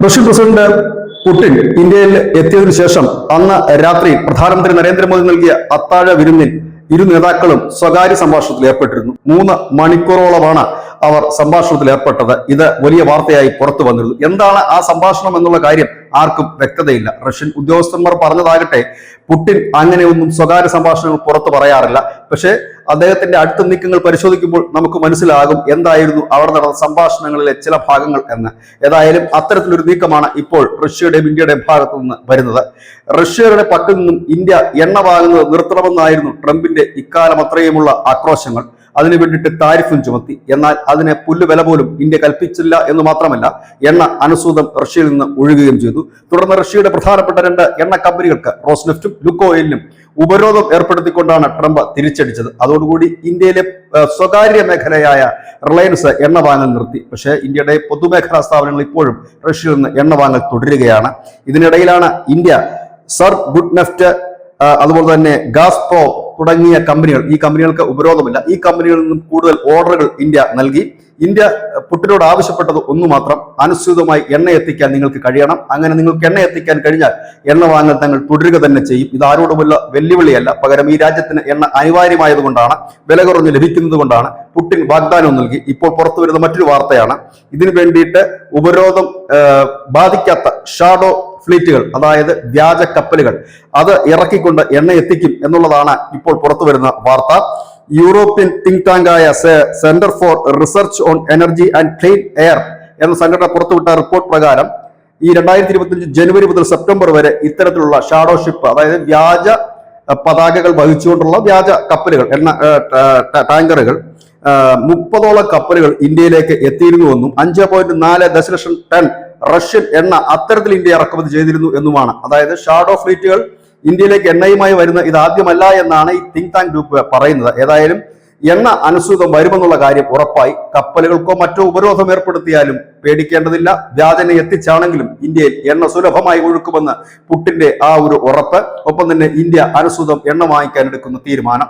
Russian president Putin ഇന്ത്യയിൽ എത്തിയതിനു ശേഷം അന്ന് രാത്രി പ്രധാനമന്ത്രി നരേന്ദ്രമോദി നൽകിയ അത്താഴ വിരുന്നിൽ ഇരു നേതാക്കളും സ്വകാര്യ സംഭാഷണത്തിൽ ഏർപ്പെട്ടിരുന്നു. 3 മണിക്കൂറോളമാണ് അവർ സംഭാഷണത്തിൽ ഏർപ്പെട്ടത്. ഇത് വലിയ വാർത്തയായി പുറത്തു വന്നിരുന്നു. എന്താണ് ആ സംഭാഷണം എന്നുള്ള കാര്യം ആർക്കും വ്യക്തതയില്ല. റഷ്യൻ ഉദ്യോഗസ്ഥന്മാർ പറഞ്ഞതാകട്ടെ, പുടിൻ അങ്ങനെയൊന്നും സ്വകാര്യ സംഭാഷണങ്ങൾ പുറത്തു പറയാറില്ല. പക്ഷേ അദ്ദേഹത്തിന്റെ അടുത്ത നീക്കങ്ങൾ പരിശോധിക്കുമ്പോൾ നമുക്ക് മനസ്സിലാകും എന്തായിരുന്നു അവിടെ നടന്ന സംഭാഷണങ്ങളിലെ ചില ഭാഗങ്ങൾ എന്ന്. ഏതായാലും അത്തരത്തിലൊരു നീക്കമാണ് ഇപ്പോൾ റഷ്യയുടെയും ഇന്ത്യയുടെയും ഭാഗത്തു നിന്ന് വരുന്നത്. റഷ്യയുടെ പക്കൽ നിന്നും ഇന്ത്യ എണ്ണ വാങ്ങുന്നത് നിർത്തണമെന്നായിരുന്നു ട്രംപിന്റെ ഇക്കാലം അത്രയുമുള്ള ആക്രോശങ്ങൾ. അതിനു വേണ്ടിയിട്ട് താരിഫും ചുമത്തി. എന്നാൽ അതിന് പുല്ലുവില പോലും ഇന്ത്യ കൽപ്പിച്ചില്ല എന്ന് മാത്രമല്ല, എണ്ണ അനുസൂതം റഷ്യയിൽ നിന്ന് ഒഴുകുകയും ചെയ്തു. തുടർന്ന് റഷ്യയുടെ പ്രധാനപ്പെട്ട 2 എണ്ണ കമ്പനികൾക്ക് റോസ്നെഫ്റ്റും ലുക്കോയിലിനും ഉപരോധം ഏർപ്പെടുത്തിക്കൊണ്ടാണ് ട്രംപ് തിരിച്ചടിച്ചത്. അതോടുകൂടി ഇന്ത്യയിലെ സ്വകാര്യ മേഖലയായ റിലയൻസ് എണ്ണ വാങ്ങൽ നിർത്തി. പക്ഷേ ഇന്ത്യയുടെ പൊതുമേഖലാ സ്ഥാപനങ്ങൾ ഇപ്പോഴും റഷ്യയിൽ നിന്ന് എണ്ണ വാങ്ങൽ തുടരുകയാണ്. ഇതിനിടയിലാണ് ഇന്ത്യ സർഗുഡ്നെഫ്റ്റ്, അതുപോലെ തന്നെ ഗാസ്പ്രോ തുടങ്ങിയ കമ്പനികൾ, ഈ കമ്പനികൾക്ക് ഉപരോധമില്ല. ഈ കമ്പനികളിൽ നിന്നും കൂടുതൽ ഓർഡറുകൾ ഇന്ത്യ നൽകി. ഇന്ത്യ പുടിനോട് ആവശ്യപ്പെട്ടത് ഒന്നു മാത്രം, അനുസൃതമായി എണ്ണ എത്തിക്കാൻ നിങ്ങൾക്ക് കഴിയണം. അങ്ങനെ നിങ്ങൾക്ക് എണ്ണ എത്തിക്കാൻ കഴിഞ്ഞാൽ എണ്ണ വാങ്ങൽ തങ്ങൾ തുടരുക തന്നെ ചെയ്യും. ഇത് ആരോടുമുള്ള വെല്ലുവിളിയല്ല, പകരം ഈ രാജ്യത്തിന് എണ്ണ അനിവാര്യമായതുകൊണ്ടാണ്, വില കുറഞ്ഞ് ലഭിക്കുന്നത് കൊണ്ടാണ് പുടിൻ വാഗ്ദാനം നൽകി. ഇപ്പോൾ പുറത്തു വരുന്ന മറ്റൊരു വാർത്തയാണ്, ഇതിനു വേണ്ടിയിട്ട് ഉപരോധം ബാധിക്കാത്ത ഷാഡോ ഫ്ലീറ്റുകൾ, അതായത് വ്യാജ കപ്പലുകൾ, അത് ഇറക്കിക്കൊണ്ട് എണ്ണ എത്തിക്കും എന്നുള്ളതാണ് ഇപ്പോൾ പുറത്തു വരുന്ന വാർത്ത. യൂറോപ്യൻ തിങ്ക് ടാങ്കായ centre for research on energy and clean air എന്ന സംഘടന പുറത്തുവിട്ട റിപ്പോർട്ട് പ്രകാരം ഈ 2025 ജനുവരി മുതൽ സെപ്റ്റംബർ വരെ ഇത്തരത്തിലുള്ള ഷാഡോ ഷിപ്പ്, അതായത് വ്യാജ പതാകകൾ വഹിച്ചുകൊണ്ടുള്ള വ്യാജ കപ്പലുകൾ, എണ്ണ ടാങ്കറുകൾ 30ഓളം കപ്പലുകൾ ഇന്ത്യയിലേക്ക് എത്തിയിരുന്നുവെന്നും 5.4 ദശലക്ഷം ടൺ റഷ്യൻ എണ്ണ അത്തരത്തിൽ ഇന്ത്യ ഇറക്കുമതി ചെയ്തിരുന്നു എന്നുമാണ്. അതായത് ഷാഡോ ഫ്ലീറ്റുകൾ ഇന്ത്യയിലേക്ക് എണ്ണയുമായി വരുന്ന ഇതാദ്യമല്ല എന്നാണ് ഈ തിങ്ക് ടാങ്ക് ഗ്രൂപ്പ് പറയുന്നത്. ഏതായാലും എണ്ണ അനുസൃതം വരുമെന്നുള്ള കാര്യം ഉറപ്പായി. കപ്പലുകൾക്കോ മറ്റോ ഉപരോധം ഏർപ്പെടുത്തിയാലും പേടിക്കേണ്ടതില്ല. വ്യാജന എത്തിച്ചാണെങ്കിലും ഇന്ത്യയിൽ എണ്ണ സുലഭമായി ഒഴുക്കുമെന്ന് പുടിന്റെ ആ ഒരു ഉറപ്പ്, ഒപ്പം തന്നെ ഇന്ത്യ അനുസൃതം എണ്ണ വാങ്ങിക്കാൻ എടുക്കുന്ന തീരുമാനം.